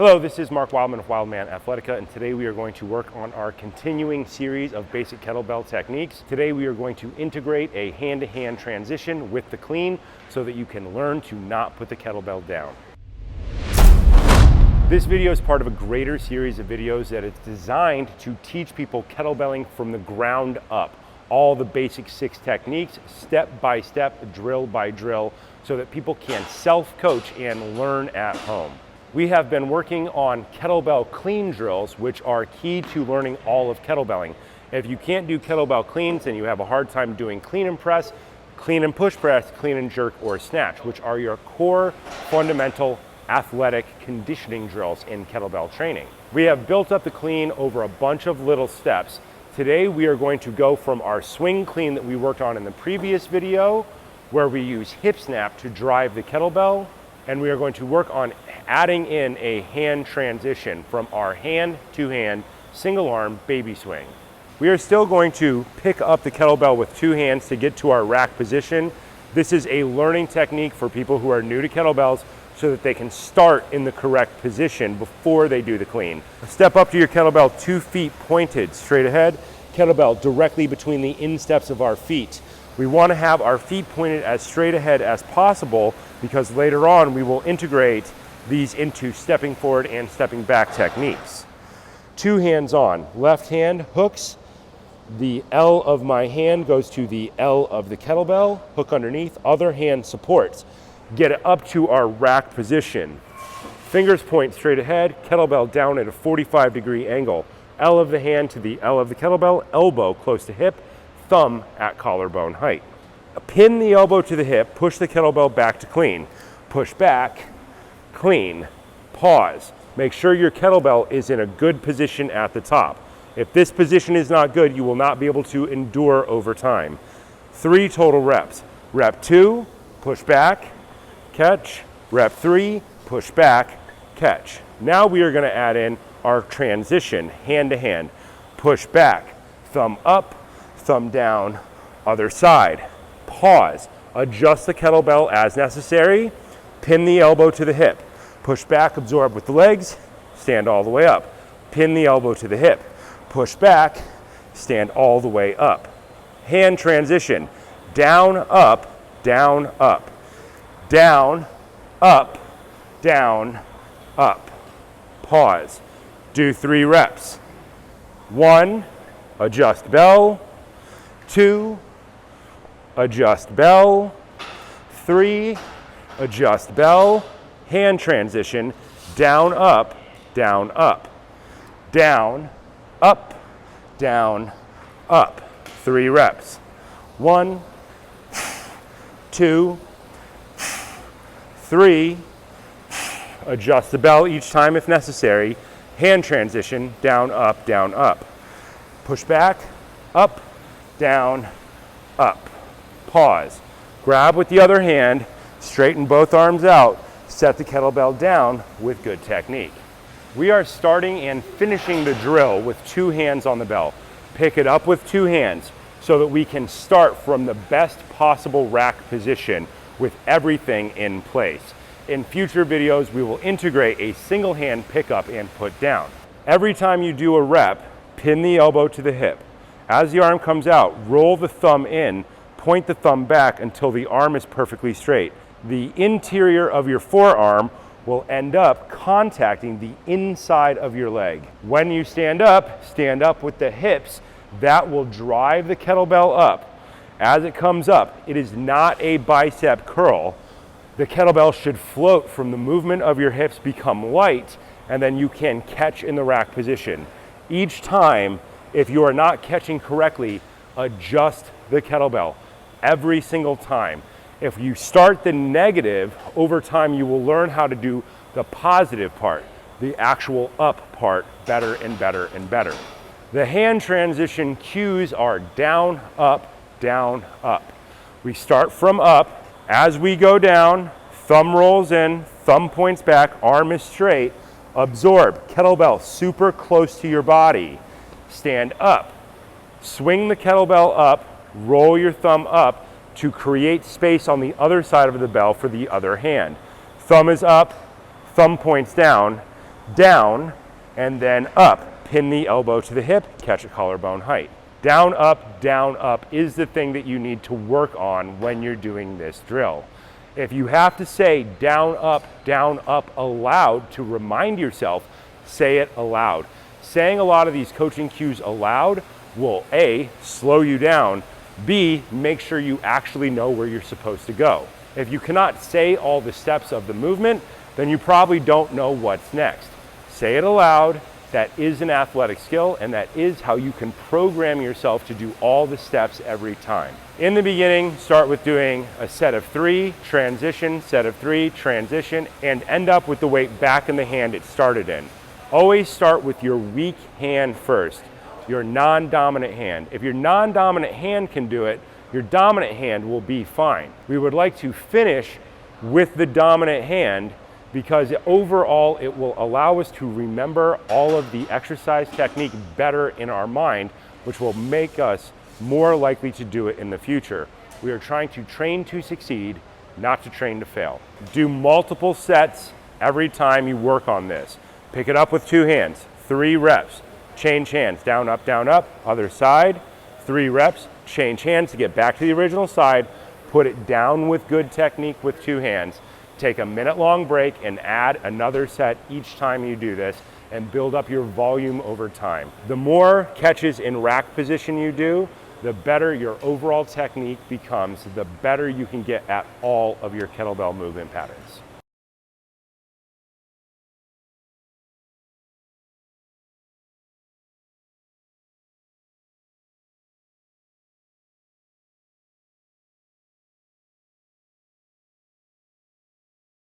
Hello, this is Mark Wildman of Wildman Athletica, and today we are going to work on our continuing series of basic kettlebell techniques. Today we are going to integrate a hand-to-hand transition with the clean so that you can learn to not put the kettlebell down. This video is part of a greater series of videos that is designed to teach people kettlebelling from the ground up. All the basic 6 techniques, step by step, drill by drill, so that people can self-coach and learn at home. We have been working on kettlebell clean drills, which are key to learning all of kettlebelling. If you can't do kettlebell cleans, then you have a hard time doing clean and press, clean and push press, clean and jerk, or snatch, which are your core fundamental athletic conditioning drills in kettlebell training. We have built up the clean over a bunch of little steps. Today we are going to go from our swing clean that we worked on in the previous video, where we use hip snap to drive the kettlebell, and we are going to work on adding in a hand transition from our hand to hand single arm baby swing. We are still going to pick up the kettlebell with 2 hands to get to our rack position. This is a learning technique for people who are new to kettlebells so that they can start in the correct position before they do the clean. Step up to your kettlebell 2 feet pointed straight ahead, kettlebell directly between the insteps of our feet. We want to have our feet pointed as straight ahead as possible because later on we will integrate these into stepping forward and stepping back techniques. 2 hands on. Left hand hooks. The L of my hand goes to the L of the kettlebell. Hook underneath. Other hand supports. Get it up to our rack position. Fingers point straight ahead. Kettlebell down at a 45-degree angle. L of the hand to the L of the kettlebell. Elbow close to hip. Thumb at collarbone height. Pin the elbow to the hip, push the kettlebell back to clean. Push back, clean, pause. Make sure your kettlebell is in a good position at the top. If this position is not good, you will not be able to endure over time. 3 total reps. Rep 2, push back, catch. Rep 3, push back, catch. Now we are going to add in our transition, hand to hand. Push back, thumb up, thumb down, other side. Pause. Adjust the kettlebell as necessary. Pin the elbow to the hip. Push back, absorb with the legs, stand all the way up. Pin the elbow to the hip. Push back, stand all the way up. Hand transition. Down, up, down, up. Down, up, down, up. Pause. Do 3 reps. 1, adjust bell. 2, adjust bell. 3, adjust bell. Hand transition, down, up, down, up. Down, up, down, up. 3 reps. 1, 2, 3. Adjust the bell each time if necessary. Hand transition, down, up, down, up. Push back, up, down, up. Pause. Grab with the other hand, straighten both arms out, set the kettlebell down with good technique. We are starting and finishing the drill with 2 hands on the bell. Pick it up with 2 hands so that we can start from the best possible rack position with everything in place. In future videos, we will integrate a single hand pickup and put down. Every time you do a rep, pin the elbow to the hip. As the arm comes out, roll the thumb in, point the thumb back until the arm is perfectly straight. The interior of your forearm will end up contacting the inside of your leg. When you stand up with the hips. That will drive the kettlebell up. As it comes up, it is not a bicep curl. The kettlebell should float from the movement of your hips, become light, and then you can catch in the rack position. Each time, if you are not catching correctly, adjust the kettlebell every single time. If you start the negative, over time you will learn how to do the positive part, the actual up part, better and better and better. The hand transition cues are down, up, down, up. We start from up. As we go down, thumb rolls in, thumb points back, arm is straight. Absorb, kettlebell super close to your body. Stand up. Swing the kettlebell up, roll your thumb up to create space on the other side of the bell for the other hand. Thumb is up, thumb points down. down, and then up. Pin the elbow to the hip, catch at collarbone height. Down, up is the thing that you need to work on when you're doing this drill. If you have to say down, up aloud to remind yourself, say it aloud. Saying a lot of these coaching cues aloud will A, slow you down, B, make sure you actually know where you're supposed to go. If you cannot say all the steps of the movement, then you probably don't know what's next. Say it aloud. That is an athletic skill, and that is how you can program yourself to do all the steps every time. In the beginning, start with doing a set of 3, transition, set of 3, transition, and end up with the weight back in the hand it started in. Always start with your weak hand first, your non-dominant hand. If your non-dominant hand can do it, your dominant hand will be fine. We would like to finish with the dominant hand because overall it will allow us to remember all of the exercise technique better in our mind, which will make us more likely to do it in the future. We are trying to train to succeed, not to train to fail. Do multiple sets every time you work on this. Pick it up with 2 hands, 3 reps, change hands, down, up, other side, 3 reps, change hands to get back to the original side, put it down with good technique with 2 hands. Take a minute-long break and add another set each time you do this and build up your volume over time. The more catches in rack position you do, the better your overall technique becomes, the better you can get at all of your kettlebell movement patterns.